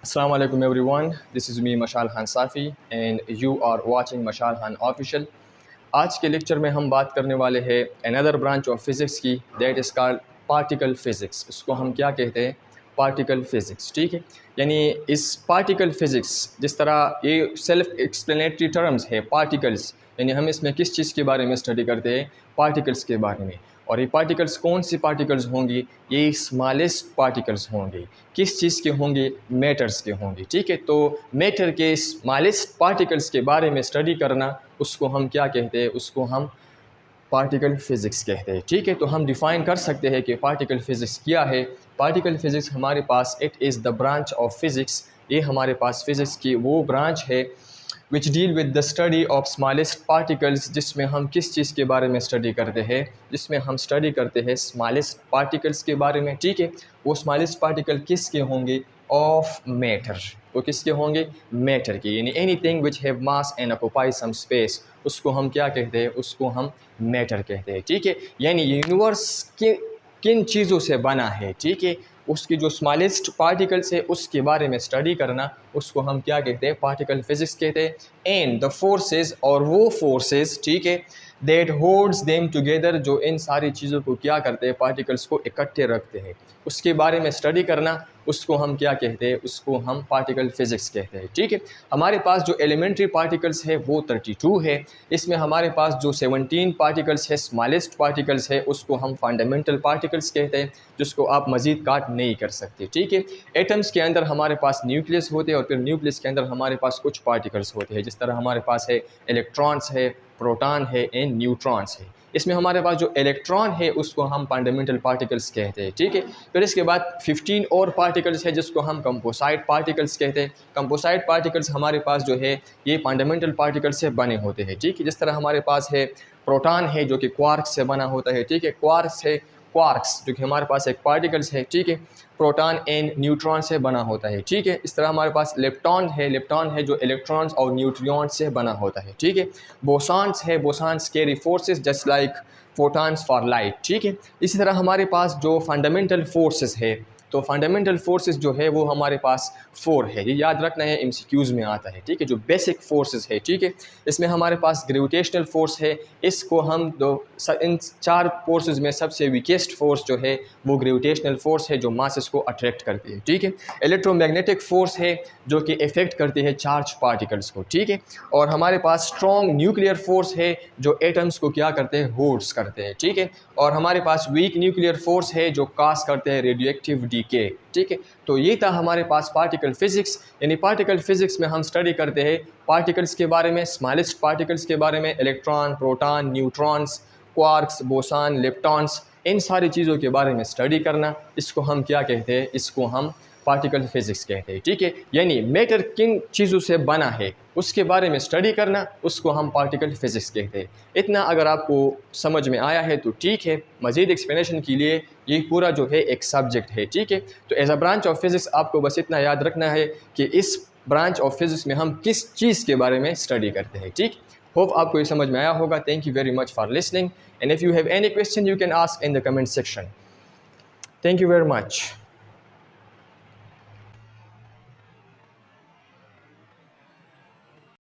Assalamu alaikum everyone, this is me मशाल Khan साफ़ी and you are watching मशाल Khan official. आज के लेक्चर में हम बात करने वाले हैं अनदर ब्रांच ऑफ फिज़िक्स की, that is called particle physics. इसको हम क्या कहते हैं? Particle physics. ठीक है, यानी इस पार्टिकल फ़िज़िक्स, जिस तरह ये सेल्फ एक्सप्लेनेटरी टर्म्स है पार्टिकल्स, यानी हम इसमें किस चीज़ के बारे में स्टडी करते हैं? पार्टिकल्स के बारे में। और ये पार्टिकल्स कौन सी पार्टिकल्स होंगी? ये स्मॉलेस्ट पार्टिकल्स होंगे। किस चीज़ के होंगे? मैटर्स के होंगे। ठीक है, तो मैटर के स्मॉलेस्ट पार्टिकल्स के बारे में स्टडी करना, उसको हम क्या कहते हैं? उसको हम पार्टिकल फ़िज़िक्स कहते हैं। ठीक है, तो हम डिफ़ाइन कर सकते हैं कि पार्टिकल फ़िज़िक्स क्या है। पार्टिकल फ़िज़िक्स हमारे पास it is the branch of physics, ये हमारे पास फ़िज़िक्स की वो ब्रांच है which deal with the study of smallest particles, जिसमें हम किस चीज़ के बारे में स्टडी करते हैं? जिसमें हम स्टडी करते हैं स्मॉलेस्ट पार्टिकल्स के बारे में। ठीक है, वो स्मॉलेस्ट पार्टिकल किसके होंगे? Of matter. वो किसके होंगे? मैटर के, यानी anything which have mass and occupy some space, उसको हम क्या कहते हैं? उसको हम मैटर कहते हैं। ठीक है, यानी यूनिवर्स के किन चीज़ों से बना है, ठीक है, उसकी जो स्मॉलेस्ट पार्टिकल्स है उसके बारे में स्टडी करना, उसको हम क्या कहते हैं? पार्टिकल फिजिक्स कहते हैं। एंड द फोर्सेस, और वो फोर्सेस, ठीक है, दैट होल्ड्स देम टुगेदर, जो इन सारी चीज़ों को क्या करते हैं? पार्टिकल्स को इकट्ठे रखते हैं, उसके बारे में स्टडी करना, उसको हम क्या कहते हैं? उसको हम पार्टिकल फिजिक्स कहते हैं। ठीक है, हमारे पास जो एलिमेंट्री पार्टिकल्स है वो 32 है। इसमें हमारे पास जो 17 पार्टिकल्स है, स्मॉलेस्ट पार्टिकल्स है, उसको हम फंडामेंटल पार्टिकल्स कहते हैं, जिसको आप मज़ीद काट नहीं कर सकते। ठीक है, एटम्स के अंदर हमारे पास न्यूक्लियस होते हैं और फिर न्यूक्लियस के अंदर हमारे पास कुछ पार्टिकल्स होते हैं, जिस तरह हमारे पास है इलेक्ट्रॉन्स है, प्रोटॉन है एंड न्यूट्रॉन्स है। इसमें हमारे पास जो इलेक्ट्रॉन है उसको हम फंडामेंटल पार्टिकल्स कहते हैं। ठीक है, फिर इसके बाद 15 और पार्टिकल्स है जिसको हम कंपोसाइट पार्टिकल्स कहते हैं। कंपोसाइट पार्टिकल्स हमारे पास जो है ये फंडामेंटल पार्टिकल्स से बने होते हैं। ठीक है, जिस तरह हमारे पास है प्रोटॉन है जो कि क्वार्क्स से बना होता है। ठीक है, क्वार्क्स है, क्वार्क्स जो कि हमारे पास एक पार्टिकल्स है। ठीक है, प्रोटॉन एंड न्यूट्रॉन से बना होता है। ठीक है, इस तरह हमारे पास लेप्टॉन है, लेप्टॉन है जो इलेक्ट्रॉन्स और न्यूट्रियॉन्स से बना होता है। ठीक है, बोसॉन्स है, bosons carry forces just like photons for light. ठीक है, इसी तरह हमारे पास जो फंडामेंटल फोर्सेस है, तो फंडामेंटल फोर्सेस जो है वो हमारे पास 4 है। ये याद रखना है, एमसीक्यूज़ में आता है। ठीक है, जो बेसिक फोर्सेस है, ठीक है, इसमें हमारे पास ग्रेविटेशनल फोर्स है। इसको हम इन 4 फोर्सेस में सबसे वीकेस्ट फोर्स जो है वो ग्रेविटेशनल फोर्स है, जो मासेस को अट्रैक्ट करती है। ठीक है, इलेक्ट्रोमैग्नेटिक फोर्स है जो कि इफेक्ट करती है चार्ज पार्टिकल्स को। ठीक है, और हमारे पास स्ट्रॉन्ग न्यूक्लियर फोर्स है जो एटम्स को क्या करते हैं? होल्ड्स करते हैं। ठीक है, और हमारे पास वीक न्यूक्लियर फोर्स है जो कास्ट करते हैं रेडियो एक्टिव डीके। ठीक है, तो ये था हमारे पास पार्टिकल फिजिक्स। यानी पार्टिकल फिजिक्स में हम स्टडी करते हैं पार्टिकल्स के बारे में, स्मॉलेस्ट पार्टिकल्स के बारे में, electron, proton, neutrons, quarks, boson, leptons, इन सारी चीज़ों के बारे में स्टडी करना, इसको हम क्या कहते हैं? इसको हम पार्टिकल फिजिक्स कहते हैं। ठीक है, यानी मैटर किन चीज़ों से बना है उसके बारे में स्टडी करना, उसको हम पार्टिकल फिजिक्स कहते हैं। इतना अगर आपको समझ में आया है तो ठीक है, मज़ीद एक्सप्लेनेशन के लिए ये पूरा जो है एक सब्जेक्ट है। ठीक है, तो as a branch of physics आपको बस इतना याद रखना है कि इस ब्रांच ऑफ फिजिक्स में हम किस चीज़ के बारे में स्टडी करते हैं। ठीक, होप आपको ये समझ में आया होगा। Thank you very much for listening, and if you have any question you can ask in the comment section. Thank you very much.